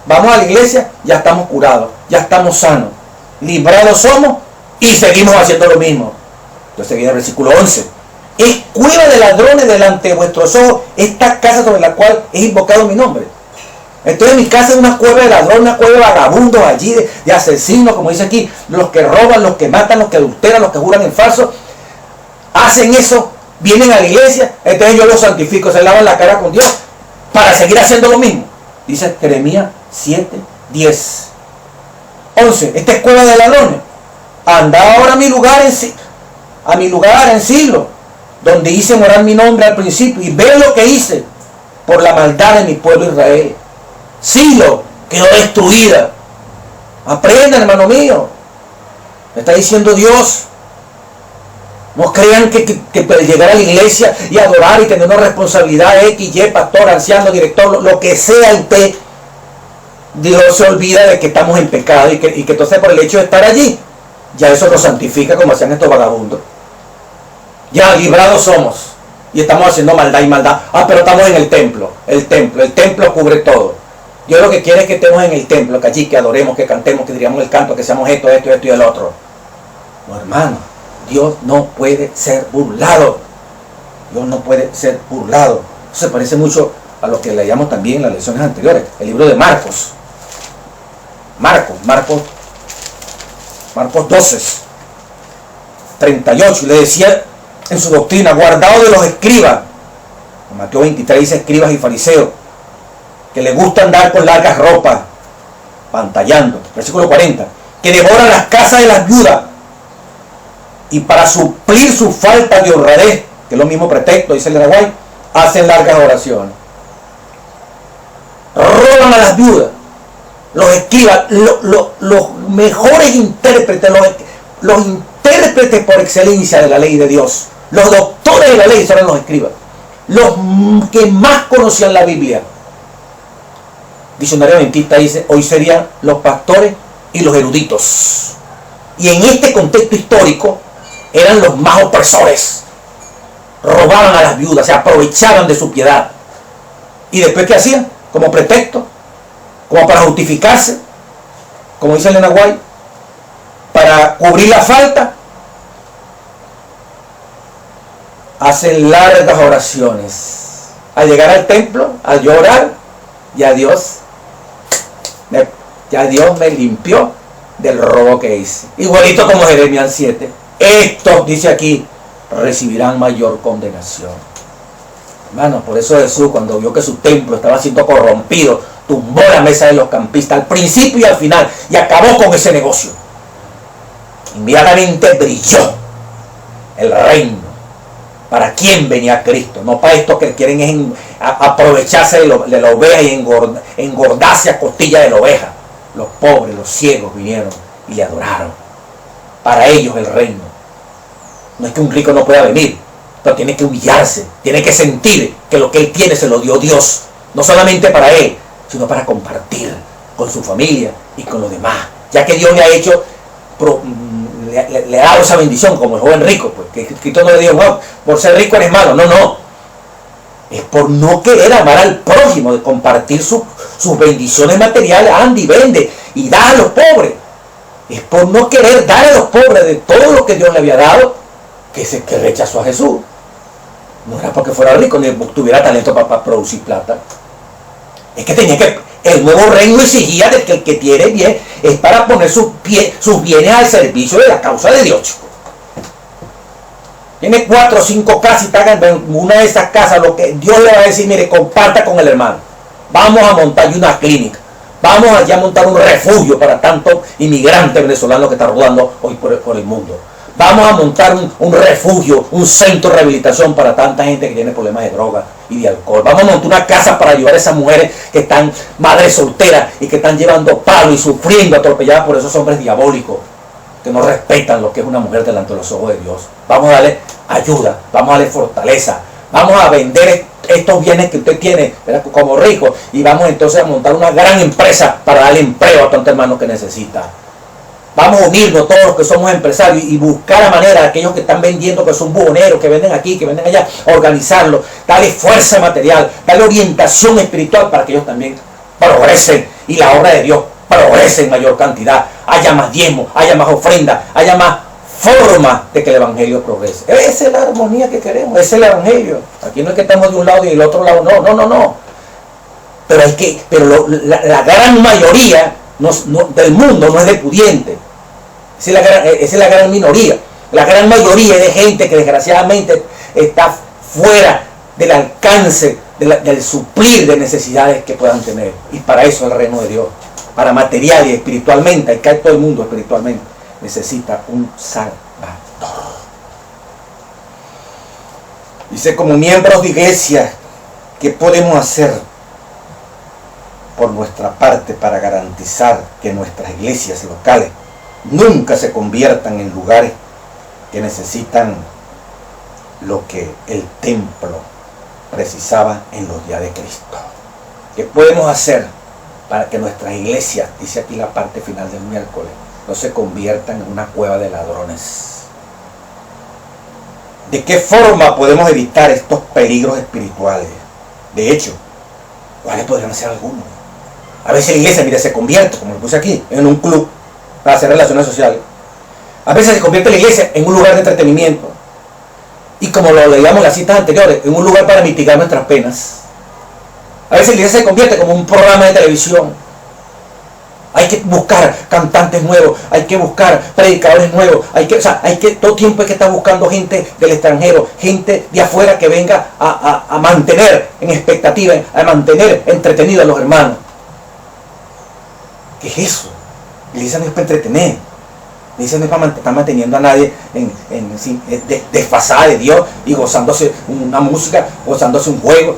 Vamos a la iglesia, ya estamos curados, ya estamos sanos. Librados somos y seguimos haciendo lo mismo. Entonces viene el versículo 11. Es cueva de ladrones delante de vuestros ojos esta casa sobre la cual es invocado mi nombre. Entonces mi casa es una cueva de ladrones, una cueva de vagabundos allí, de asesinos, como dice aquí, los que roban, los que matan, los que adulteran, los que juran en falso. Hacen eso, vienen a la iglesia, entonces yo los santifico, se lavan la cara con Dios para seguir haciendo lo mismo. Dice Jeremías 7:10. 11. Esta es cueva de ladrones. Andad ahora a mi lugar en Silo, donde hice morar mi nombre al principio, y ve lo que hice por la maldad de mi pueblo Israel. Silo quedó destruida. Aprendan, hermano mío. Me está diciendo Dios. No crean que llegar a la iglesia y adorar y tener una responsabilidad X, Y, pastor, anciano, director, lo que sea usted, Dios se olvida de que estamos en pecado y que entonces por el hecho de estar allí, ya eso nos santifica como hacían estos vagabundos. Ya librados somos y estamos haciendo maldad y maldad. Pero estamos en el templo. El templo cubre todo. Dios lo que quiere es que estemos en el templo, que allí, que adoremos, que cantemos, que digamos el canto, que seamos esto y el otro. No, hermano, Dios no puede ser burlado. Dios no puede ser burlado. Eso se parece mucho a lo que leíamos también en las lecciones anteriores. El libro de Marcos. Marcos 12, 38. Y le decía en su doctrina, guardado de los escribas. En Mateo 23 dice escribas y fariseos, que les gusta andar con largas ropas, pantallando. Versículo 40. Que devoran las casas de las viudas y para suplir su falta de honradez, que es lo mismo pretexto, dice el Araguay, hacen largas oraciones. Roban a las viudas, los escribas, los mejores intérpretes, los intérpretes por excelencia de la ley de Dios, los doctores de la ley eran los escribas, los que más conocían la Biblia. Diccionario Adventista dice, hoy serían los pastores y los eruditos. Y en este contexto histórico eran los más opresores. Robaban a las viudas, se aprovechaban de su piedad. ¿Y después qué hacían? Como pretexto, como para justificarse, como dice Elena White, para cubrir la falta, hacen largas oraciones. Al llegar al templo, al llorar, ya Dios me limpió del robo que hice. Igualito como Jeremías 7. Estos, dice aquí, recibirán mayor condenación. Hermano, por eso Jesús, cuando vio que su templo estaba siendo corrompido, tumbó la mesa de los campistas al principio y al final y acabó con ese negocio. Inmediatamente brilló el reino ¿Para quién venía Cristo? No para esto que quieren es aprovecharse de la oveja y engordarse a costilla de la oveja. Los pobres, los ciegos vinieron y le adoraron. Para ellos el reino. No es que un rico no pueda venir, pero tiene que humillarse, tiene que sentir que lo que él tiene se lo dio Dios. No solamente para él, sino para compartir con su familia y con los demás. Ya que Dios le ha hecho, le ha dado esa bendición como el joven rico. Pues que Cristo no le dijo, no, por ser rico eres malo. No, no. Es por no querer amar al prójimo, de compartir sus bendiciones materiales. Anda y vende y da a los pobres. Es por no querer dar a los pobres de todo lo que Dios le había dado que rechazó a Jesús. No era porque fuera rico ni tuviera talento para producir plata. Es que tenía que... El nuevo reino exigía de que el que tiene bien es para poner sus bienes al servicio de la causa de Dios, chico. Tiene 4 o 5 casas y pagan en una de esas casas lo que Dios le va a decir, mire, comparta con el hermano. Vamos a montar una clínica. Vamos allá a montar un refugio para tantos inmigrantes venezolanos que están rodando hoy por el mundo. Vamos a montar un refugio, un centro de rehabilitación para tanta gente que tiene problemas de droga y de alcohol. Vamos a montar una casa para ayudar a esas mujeres que están madres solteras y que están llevando palo y sufriendo, atropelladas por esos hombres diabólicos que no respetan lo que es una mujer delante de los ojos de Dios. Vamos a darle ayuda, vamos a darle fortaleza, vamos a vender estos bienes que usted tiene, ¿verdad?, como rico, y vamos entonces a montar una gran empresa para darle empleo a tantos hermanos que necesita. Vamos a unirnos todos los que somos empresarios y buscar la manera, aquellos que están vendiendo, que son buhoneros, que venden aquí, que venden allá, organizarlo, darle fuerza material, darle orientación espiritual para que ellos también progresen y la obra de Dios progrese en mayor cantidad, haya más diezmo, haya más ofrenda, haya más forma de que el evangelio progrese. Esa es la armonía que queremos, ese es el evangelio. Aquí no es que estamos de un lado y del otro lado, no. Pero la gran mayoría del mundo no es de pudiente. Esa es la gran minoría. La gran mayoría es de gente que desgraciadamente está fuera del alcance del suplir de necesidades que puedan tener. Y para eso el reino de Dios, para material y espiritualmente, hay que todo el mundo espiritualmente necesita un Salvador. Dice, como miembros de iglesia, ¿qué podemos hacer por nuestra parte para garantizar que nuestras iglesias locales nunca se conviertan en lugares que necesitan lo que el templo precisaba en los días de Cristo? ¿Qué podemos hacer para que nuestras iglesias, dice aquí la parte final del miércoles, no se conviertan en una cueva de ladrones? ¿De qué forma podemos evitar estos peligros espirituales? De hecho, ¿cuáles podrían ser algunos? A veces la iglesia, mire, se convierte, como lo puse aquí, en un club para hacer relaciones sociales. A veces se convierte la iglesia en un lugar de entretenimiento. Y como lo leíamos en las citas anteriores, en un lugar para mitigar nuestras penas. A veces la iglesia se convierte como un programa de televisión. Hay que buscar cantantes nuevos, hay que buscar predicadores nuevos, todo tiempo hay que estar buscando gente del extranjero, gente de afuera que venga a mantener en expectativa, a mantener entretenidos a los hermanos. ¿Qué es eso? La iglesia no es para entretener. La iglesia no es para estar manteniendo a nadie desfasada de Dios y gozándose una música, gozándose un juego.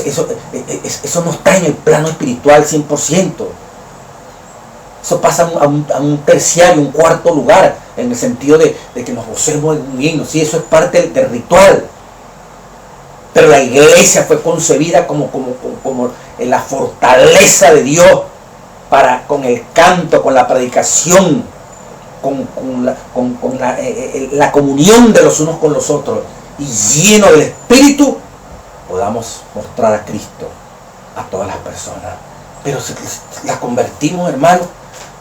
Eso no está en el plano espiritual 100%. Eso pasa a un terciario, un cuarto lugar, en el sentido de que nos gocemos en un himno. Sí, eso es parte del ritual. Pero la iglesia fue concebida como la fortaleza de Dios, con el canto, con la predicación, con la comunión de los unos con los otros, y lleno del Espíritu podamos mostrar a Cristo a todas las personas. Pero si la convertimos, hermano,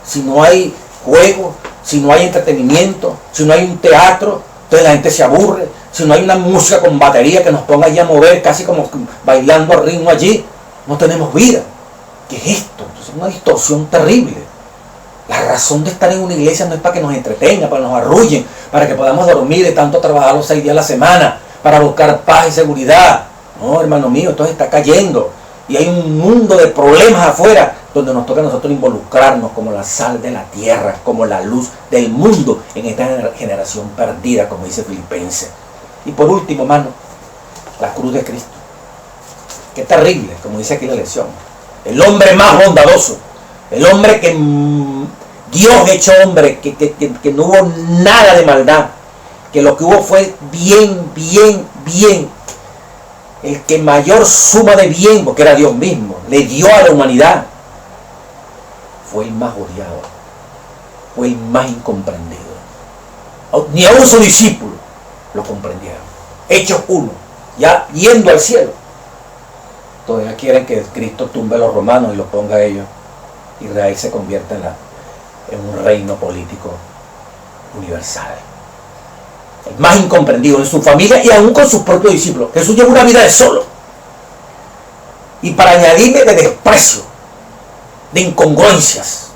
si no hay juego, si no hay entretenimiento, si no hay un teatro, entonces la gente se aburre. Si no hay una música con batería que nos ponga allí a mover, casi como bailando al ritmo allí, no tenemos vida. ¿Qué es esto? Entonces es una distorsión terrible. La razón de estar en una iglesia no es para que nos entretenga, para que nos arrullen, para que podamos dormir de tanto trabajar los 6 días a la semana, para buscar paz y seguridad. No, hermano mío, esto se está cayendo. Y hay un mundo de problemas afuera donde nos toca a nosotros involucrarnos como la sal de la tierra, como la luz del mundo en esta generación perdida, como dice Filipenses. Y por último, hermano, la cruz de Cristo. Qué terrible, como dice aquí la lección. El hombre más bondadoso, el hombre que Dios hecho hombre, que no hubo nada de maldad, que lo que hubo fue bien, bien, bien. El que mayor suma de bien, porque era Dios mismo, le dio a la humanidad, fue el más odiado, fue el más incomprendido. Ni aun sus discípulos lo comprendieron. Hechos 1, ya yendo al cielo, todavía quieren que Cristo tumbe a los romanos y los ponga a ellos. Israel se convierta en un reino político universal. El más incomprendido en su familia y aún con sus propios discípulos. Jesús lleva una vida de solo. Y para añadirle de desprecio, de incongruencias,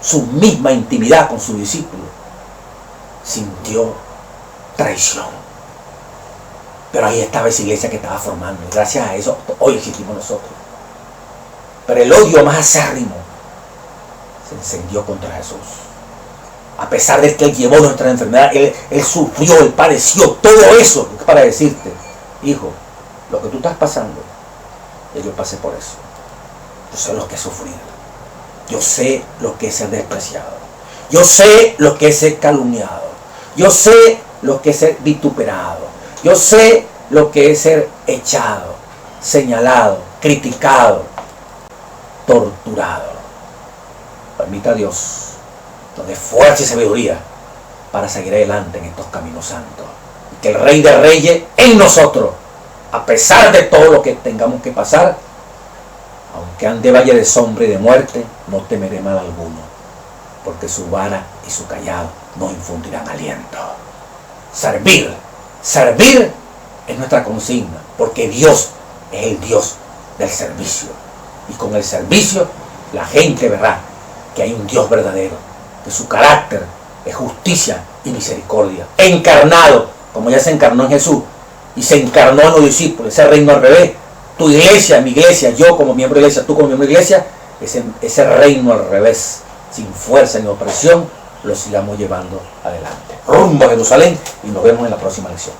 su misma intimidad con sus discípulos, sintió traición. Pero ahí estaba esa iglesia que estaba formando. Y gracias a eso hoy existimos nosotros. Pero el odio más acérrimo se encendió contra Jesús. A pesar de que Él llevó nuestra enfermedad, Él sufrió, Él padeció todo eso. Es para decirte, hijo, lo que tú estás pasando, yo pasé por eso. Yo sé lo que es sufrir. Yo sé lo que es ser despreciado. Yo sé lo que es ser calumniado. Yo sé lo que es ser vituperado. Yo sé lo que es ser echado, señalado, criticado, torturado. Permita a Dios nos dé fuerza y sabiduría para seguir adelante en estos caminos santos. Y que el Rey de Reyes en nosotros, a pesar de todo lo que tengamos que pasar, aunque ande valle de sombra y de muerte, no temeré mal alguno, porque su vara y su callado nos infundirán aliento. Servir es nuestra consigna, porque Dios es el Dios del servicio. Y con el servicio la gente verá que hay un Dios verdadero, que su carácter es justicia y misericordia, encarnado, como ya se encarnó en Jesús, y se encarnó en los discípulos, ese reino al revés. Tu iglesia, mi iglesia, yo como miembro de iglesia, tú como miembro de iglesia, ese reino al revés, sin fuerza ni opresión, lo sigamos llevando adelante. Rumbo a Jerusalén, y nos vemos en la próxima lección.